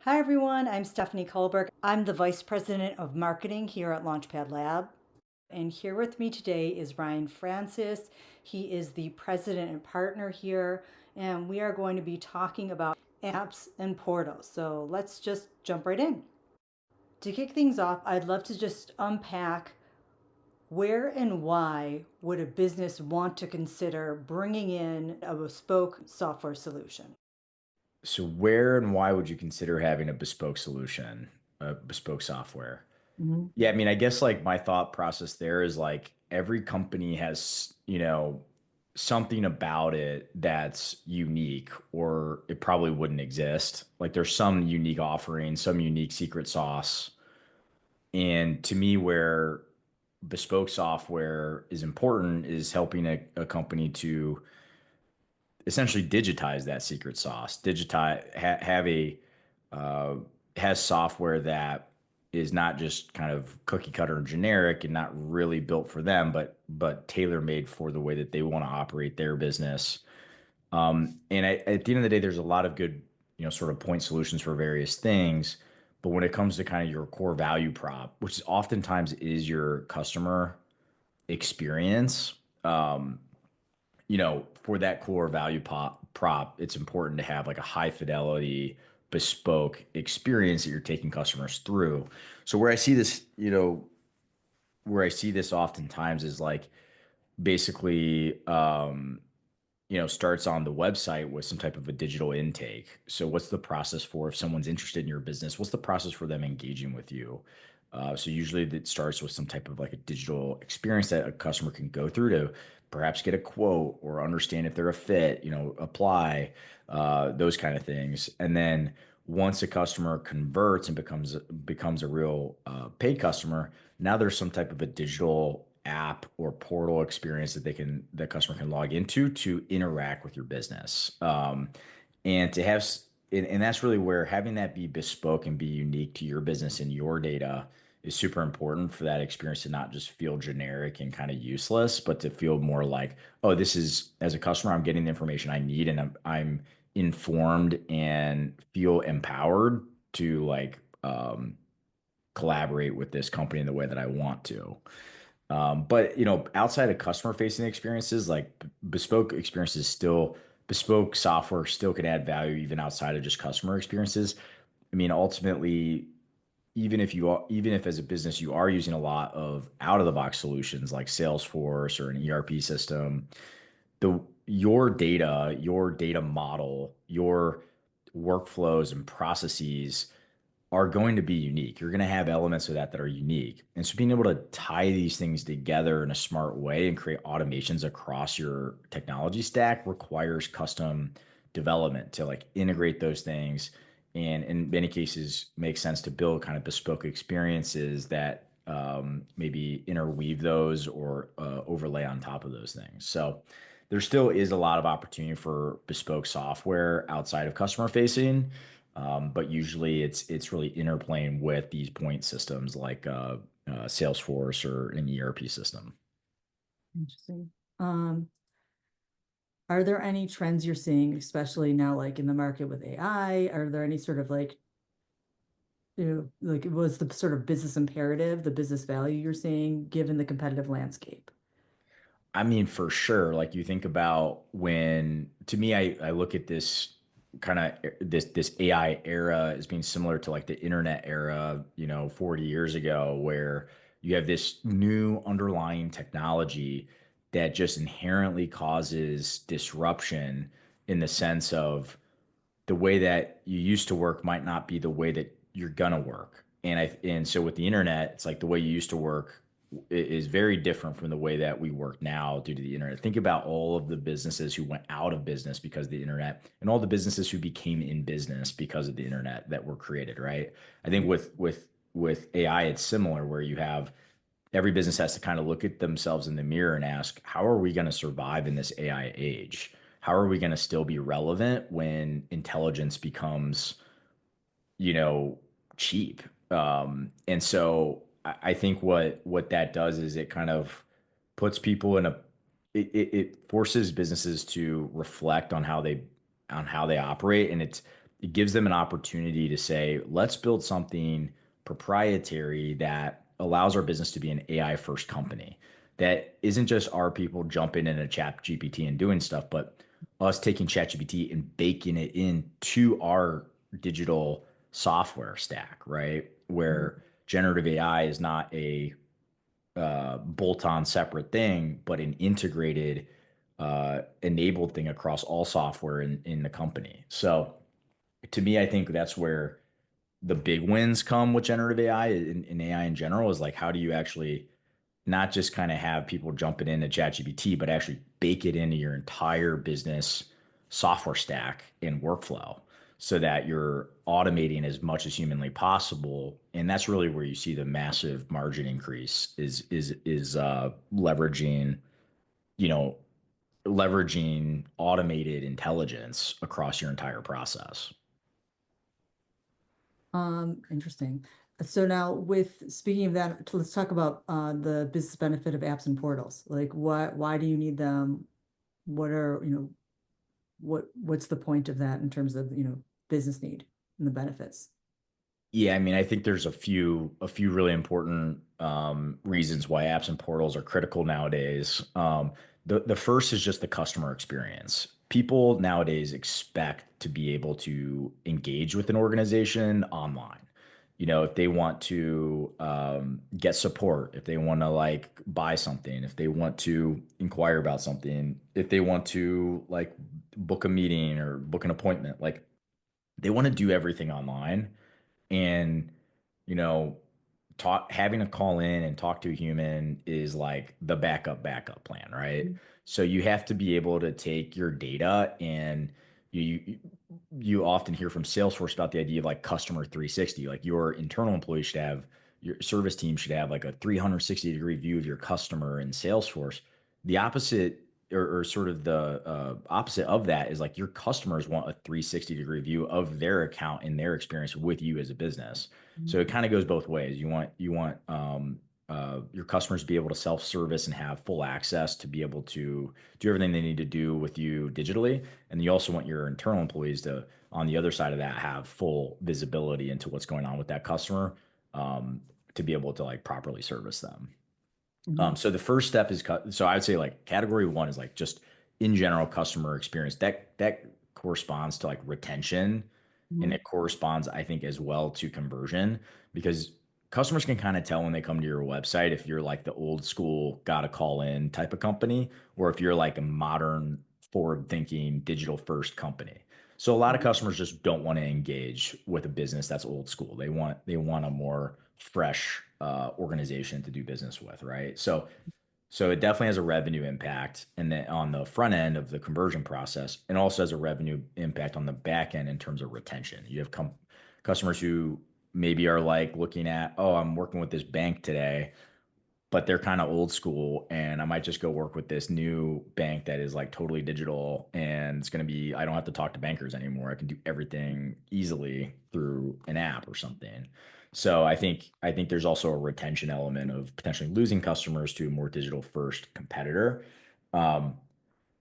Hi everyone, I'm Stefanie Kulberg. I'm the Vice President of Marketing here at LaunchPad Lab. And here with me today is Ryan Francis. He is the President and Partner here, and we are going to be talking about apps and portals. So let's just jump right in. To kick things off, I'd love to just unpack where and why would a business want to consider bringing in a bespoke software solution? So where and why would you consider having a bespoke solution, a bespoke software? Mhm. Yeah, I mean, I guess like my thought process there is like every company has, something about it that's unique or it probably wouldn't exist. Like there's some unique offering, some unique secret sauce. And to me, where bespoke software is important is helping a company to essentially digitize that secret sauce, have a uh, has software that is not just kind of cookie cutter and generic and not really built for them, but tailor made for the way that they want to operate their business. At the end of the day, there's a lot of good, sort of point solutions for various things. But when it comes to kind of your core value prop, which is oftentimes is your customer experience, for that core value prop, it's important to have like a high fidelity, bespoke experience that you're taking customers through. So where I see this, where I see this oftentimes is like basically, starts on the website with some type of a digital intake. So, what's the process for if someone's interested in your business? What's the process for them engaging with you? So, usually it starts with some type of like a digital experience that a customer can go through to perhaps get a quote or understand if they're a fit, apply, those kind of things. And then once a customer converts and becomes a real paid customer, now there's some type of a digital app or portal experience that the customer can log into to interact with your business. And to have and that's really where having that be bespoke and be unique to your business and your data is super important for that experience to not just feel generic and kind of useless, but to feel more like, oh, this is as a customer, I'm getting the information I need and I'm informed and feel empowered to collaborate with this company in the way that I want to. But outside of customer facing experiences, like bespoke software still can add value even outside of just customer experiences. I mean, ultimately, even if as a business you are using a lot of out of the box solutions like Salesforce or an ERP system, your data model, your workflows and processes are going to be unique. You're going to have elements of that are unique. And so being able to tie these things together in a smart way and create automations across your technology stack requires custom development to like integrate those things. And in many cases, makes sense to build kind of bespoke experiences that maybe interweave those or overlay on top of those things. So there still is a lot of opportunity for bespoke software outside of customer facing, but usually it's really interplaying with these point systems like Salesforce or an ERP system. Interesting. Are there any trends you're seeing, especially now, like in the market with AI? Are there any sort of like was the sort of business imperative, the business value you're seeing given the competitive landscape? I mean, for sure. Like you think about when, to me, I look at this kind of this AI era as being similar to like the internet era, 40 years ago, where you have this new underlying technology that just inherently causes disruption in the sense of the way that you used to work might not be the way that you're gonna work. And so with the internet, it's like the way you used to work is very different from the way that we work now due to the internet. Think about all of the businesses who went out of business because of the internet and all the businesses who became in business because of the internet that were created, right? I think with AI, it's similar where you have every business has to kind of look at themselves in the mirror and ask, how are we going to survive in this AI age? How are we going to still be relevant when intelligence becomes, you know, cheap? And so I think what that does is it kind of puts people in it forces businesses to reflect on how they operate, and it gives them an opportunity to say, let's build something proprietary that allows our business to be an AI first company that isn't just our people jumping in a chat GPT and doing stuff, but us taking chat GPT and baking it into our digital software stack, right? Mhm. Where generative AI is not a bolt-on separate thing, but an integrated, enabled thing across all software in the company. So to me, I think that's where the big wins come with generative AI in AI in general is like, how do you actually not just kind of have people jumping into ChatGPT, but actually bake it into your entire business software stack and workflow so that you're automating as much as humanly possible. And that's really where you see the massive margin increase is leveraging, you know, leveraging automated intelligence across your entire process. Interesting. So now with speaking of that, let's talk about the business benefit of apps and portals. Like why do you need them? What are, what's the point of that in terms of, business need and the benefits? Yeah, I mean, I think there's a few really important reasons why apps and portals are critical nowadays. The first is just the customer experience. People nowadays expect to be able to engage with an organization online. If they want to get support, if they want to like buy something, if they want to inquire about something, if they want to like book a meeting or book an appointment, like they want to do everything online and you know having to call in and talk to a human is like the backup plan, right? So you have to be able to take your data and you often hear from Salesforce about the idea of like customer 360. Like your internal employees should have, your service team should have like a 360-degree view of your customer in Salesforce. The opposite, or sort of the opposite of that, is like your customers want a 360-degree view of their account and their experience with you as a business. So it kind of goes both ways. You want your customers to be able to self-service and have full access to be able to do everything they need to do with you digitally, and you also want your internal employees to, on the other side of that, have full visibility into what's going on with that customer, to be able to like properly service them. Mhm. So the first step is so I would say like category one is like just in general customer experience. That corresponds to like retention, and Mhm. it corresponds, I think, as well to conversion, because customers can kind of tell when they come to your website if you're like the old school gotta call in type of company, or if you're like a modern, forward thinking, digital first company. So a lot of Mhm. customers just don't want to engage with a business that's old school. They want a more fresh organization to do business with, right? So it definitely has a revenue impact, and then on the front end of the conversion process, and also has a revenue impact on the back end in terms of retention. You have customers who maybe are like looking at, oh, I'm working with this bank today, but they're kind of old school, and I might just go work with this new bank that is like totally digital, and it's going to be, I don't have to talk to bankers anymore. I can do everything easily through an app or something. So I think there's also a retention element of potentially losing customers to a more digital first competitor. um,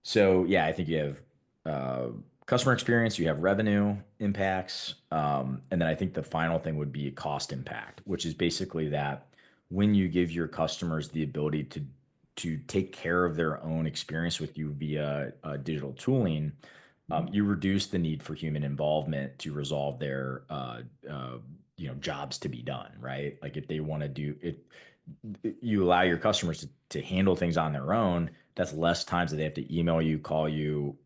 so yeah, I think you have uh, customer experience, you have revenue impacts, and then I think the final thing would be cost impact, which is basically that when you give your customers the ability to take care of their own experience with you via digital tooling, Mhm. you reduce the need for human involvement to resolve their jobs to be done, right? Like if they want to do it, you allow your customers to handle things on their own. That's less times that they have to email you, call you,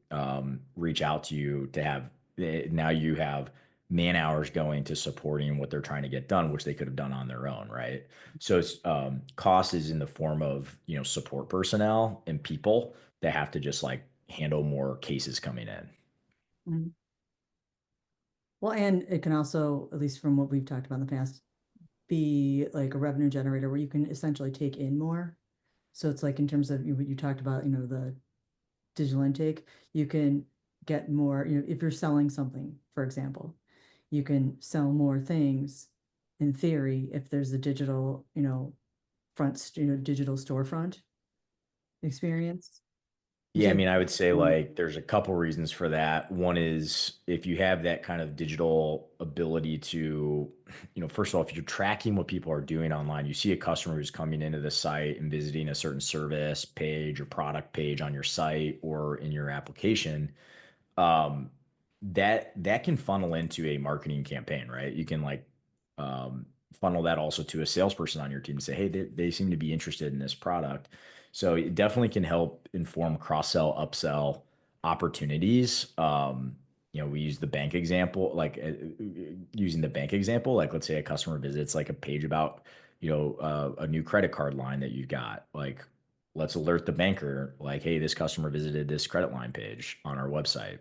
reach out to you to have. Now you have man hours going to supporting what they're trying to get done, which they could have done on their own, right? So it's cost is in the form of support personnel and people that have to just like handle more cases coming in. Mhm. Well, and it can also, at least from what we've talked about in the past, be like a revenue generator where you can essentially take in more. So it's like in terms of what you talked about, the digital intake, you can get more, if you're selling something, for example, you can sell more things in theory if there's a digital, digital storefront experience. You Yeah, I said, mean, I would say like there's a couple reasons for that. One is if you have that kind of digital ability to, first of all, if you're tracking what people are doing online, you see a customer who's coming into the site and visiting a certain service page or product page on your site or in your application, um, that can funnel into a marketing campaign, right? You can like um, funnel that also to a salesperson on your team to say, hey, they seem to be interested in this product. So it definitely can help inform cross sell, upsell opportunities. We use the bank example, like using the bank example, like let's say a customer visits like a page about, a new credit card line that you've got. Like, let's alert the banker, like, hey, this customer visited this credit line page on our website.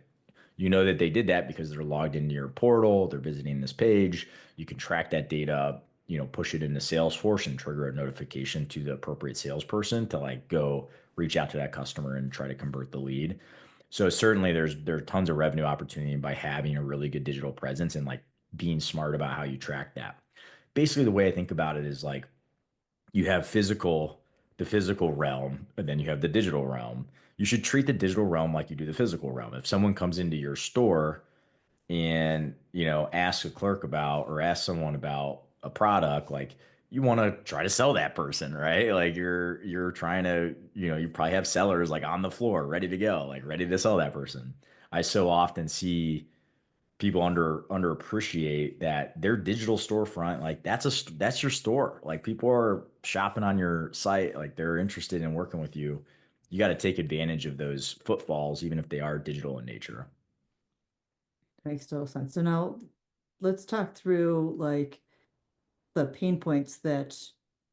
You know that they did that because they're logged into your portal, they're visiting this page. You can track that data, push it into Salesforce and trigger a notification to the appropriate salesperson to like go reach out to that customer and try to convert the lead. So certainly there's tons of revenue opportunity by having a really good digital presence and like being smart about how you track that. Basically, the way I think about it is like you have the physical realm, and then you have the digital realm. You should treat the digital realm like you do the physical realm. If someone comes into your store and, asks a clerk about or asks someone about a product, like you want to try to sell that person, right? Like you're trying to, you probably have sellers like on the floor, ready to go, like ready to sell that person. I so often see people underappreciate that their digital storefront, like that's your store. Like people are shopping on your site, like they're interested in working with you. You got to take advantage of those footfalls even if they are digital in nature. makes total sense. So now let's talk through like the pain points that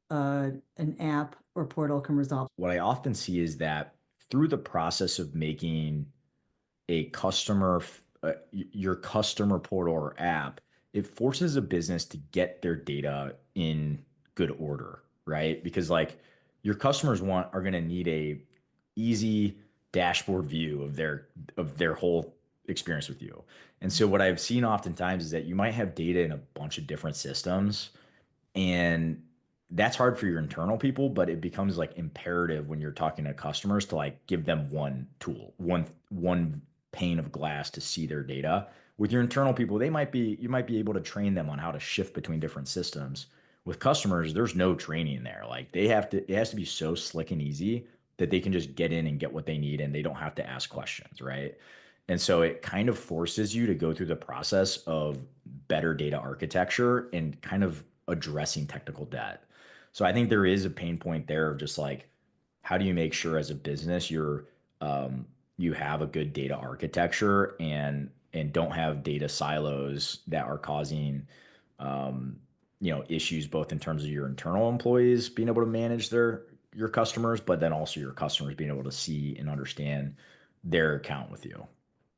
an app or portal can resolve. What I often see is that through the process of making a your customer portal or app, it forces a business to get their data in good order, right? Because like your customers are going to need a easy dashboard view of their whole experience with you. And so what I've seen oftentimes is that you might have data in a bunch of different systems, and that's hard for your internal people, but it becomes like imperative when you're talking to customers to like give them one tool, one pane of glass to see their data. With your internal people, you might be able to train them on how to shift between different systems. With customers, there's no training there. Like it has to be so slick and easy that they can just get in and get what they need and they don't have to ask questions, right? And so it kind of forces you to go through the process of better data architecture and kind of addressing technical debt. So I think there is a pain point there of just like, how do you make sure as a business you have a good data architecture and don't have data silos that are causing um, issues both in terms of your internal employees being able to manage your customers, but then also your customers being able to see and understand their account with you.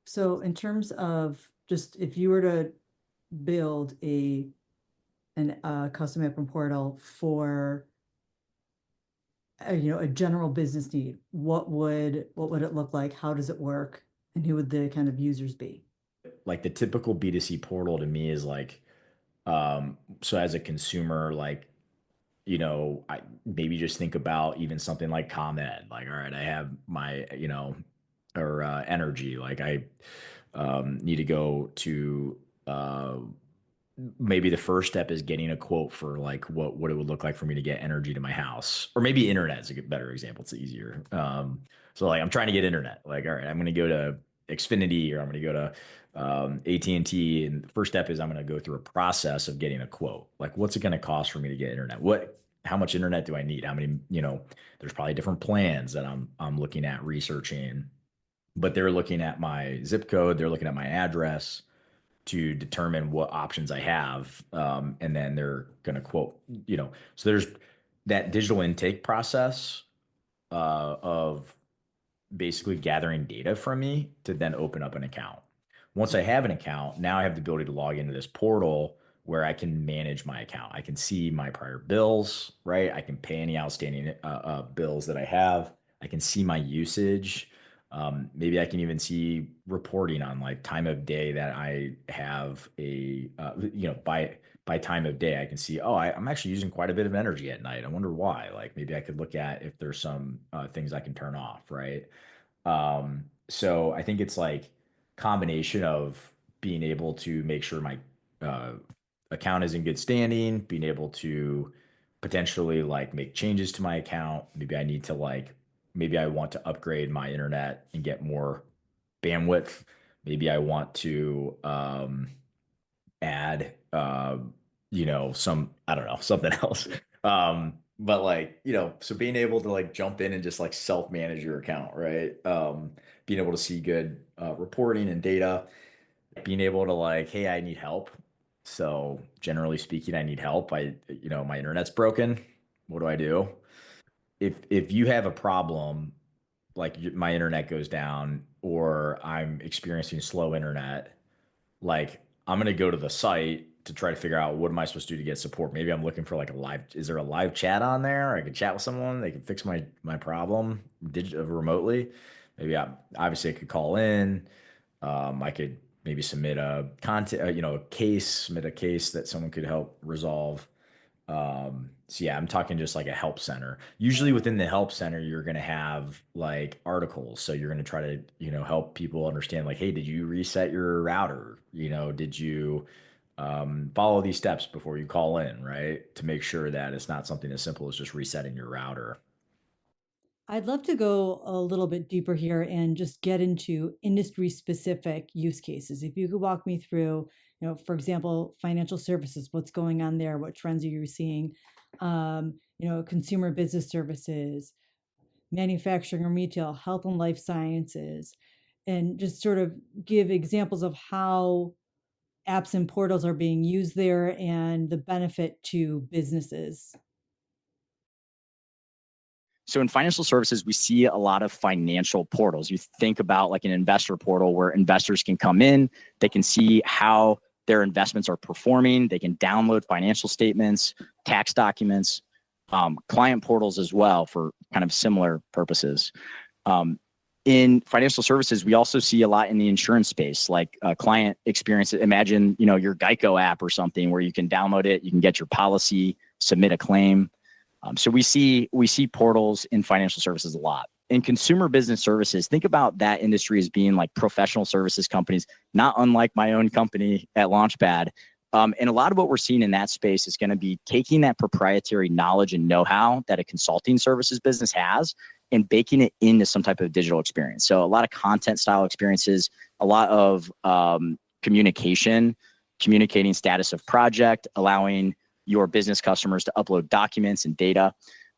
So in terms of just if you were to build an custom app and portal for a general business need, what would it look like? How does it work? And who would the kind of users be? Like the typical B2C portal to me is like, so as a consumer, like, I maybe just think about even something like ComEd. Like, all right, I have my, or energy. Like I need to go to maybe the first step is getting a quote for like what it would look like for me to get energy to my house, or maybe internet is a better example. It's easier. So like I'm trying to get internet. Like, all right, I'm going to go to Xfinity or I'm going to go to AT&T, and the first step is I'm going to go through a process of getting a quote. Like, what's it going to cost for me to get internet? How much internet do I need? How many? There's probably different plans that I'm looking at researching, but they're looking at my zip code, they're looking at my address to determine what options I have. And then they're going to quote, so there's that digital intake process of basically gathering data from me to then open up an account. Once I have an account, now I have the ability to log into this portal where I can manage my account. I can see my prior bills, right? I can pay any outstanding bills that I have. I can see my usage. Maybe I can even see reporting on like time of day that I have by time of day, I can see, oh, I'm actually using quite a bit of energy at night. I wonder why. Like maybe I could look at if there's some things I can turn off, right? So I think it's like combination of being able to make sure my uh, account is in good standing, being able to potentially like make changes to my account. Maybe I want to upgrade my internet and get more bandwidth. Maybe I want to add, I don't know, something else. But like, so being able to like jump in and just like self-manage your account, right? Being able to see good reporting and data, being able to like, hey, I need help. So generally speaking, I need help. My internet's broken. What do I do? If you have a problem, like my internet goes down or I'm experiencing slow internet, like I'm gonna go to the site to try to figure out what am I supposed to do to get support. Maybe I'm looking for like is there a live chat on there? I could chat with someone. They can fix my problem remotely. Obviously I could call in. I could maybe submit a content, submit a case that someone could help resolve. So yeah, I'm talking just like a help center. Usually within the help center, you're going to have like articles. So you're going to try to, help people understand like, hey, did you reset your router? Did you follow these steps before you call in, right? To make sure that it's not something as simple as just resetting your router. I'd love to go a little bit deeper here and just get into industry specific use cases. If you could walk me through, for example, financial services, what's going on there? What trends are you seeing? Consumer business services, manufacturing and retail, health and life sciences, and just sort of give examples of how apps and portals are being used there and the benefit to businesses. So in financial services, we see a lot of financial portals. You think about like an investor portal where investors can come in, they can see how their investments are performing, they can download financial statements, tax documents, client portals as well for kind of similar purposes. In financial services, we also see a lot in the insurance space, like client experience. Imagine, your Geico app or something where you can download it, you can get your policy, submit a claim. So we see portals in financial services a lot. In consumer business services, think about that industry as being like professional services companies, not unlike my own company at LaunchPad. And a lot of what we're seeing in that space is going to be taking that proprietary knowledge and know-how that a consulting services business has and baking it into some type of digital experience. So a lot of content style experiences, a lot of communicating status of project, allowing your business customers to upload documents and data.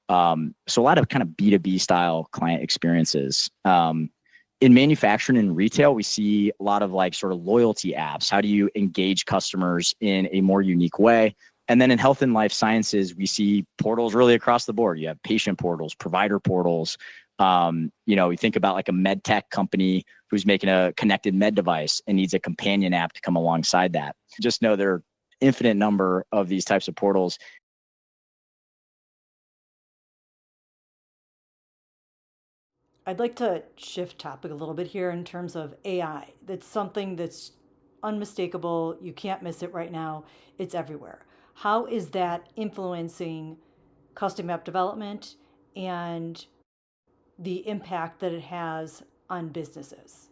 So a lot of kind of B2B style client experiences. In manufacturing and retail, we see a lot of like sort of loyalty apps. How do you engage customers in a more unique way? And then in health and life sciences, we see portals really across the board. You have patient portals, provider portals. You think about like a med tech company who's making a connected med device and needs a companion app to come alongside that. Just know there are infinite number of these types of portals. I'd like to shift topic a little bit here in terms of AI. That's something that's unmistakable. You can't miss it right now. It's everywhere. How is that influencing custom app development and the impact that it has on businesses?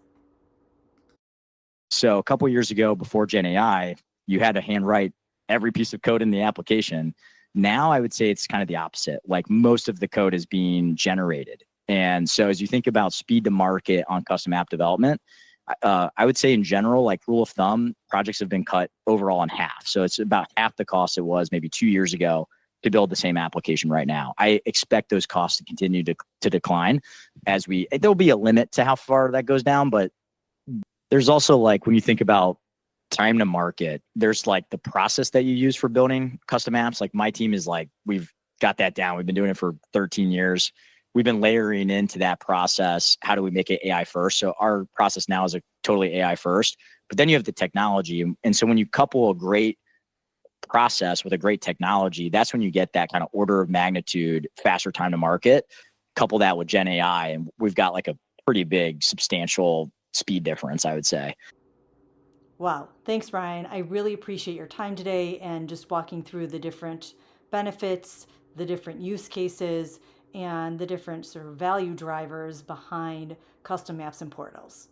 So a couple of years ago, before Gen AI, you had to handwrite every piece of code in the application. Now I would say it's kind of the opposite. Like most of the code is being generated. And so as you think about speed to market on custom app development, I would say in general, like rule of thumb, projects have been cut overall in half. So it's about half the cost it was maybe 2 years ago to build the same application right now. I expect those costs to continue to decline there'll be a limit to how far that goes down, but there's also like when you think about time to market, there's like the process that you use for building custom apps. Like my team is like, we've got that down. We've been doing it for 13 years. We've been layering into that process. How do we make it AI first? So our process now is a totally AI first, but then you have the technology. And so when you couple a great process with a great technology, that's when you get that kind of order of magnitude, faster time to market. Couple that with Gen AI, and we've got like a pretty big, substantial speed difference, I would say. Wow. Thanks, Ryan. I really appreciate your time today and just walking through the different benefits, the different use cases, and the different sort of value drivers behind custom maps and portals.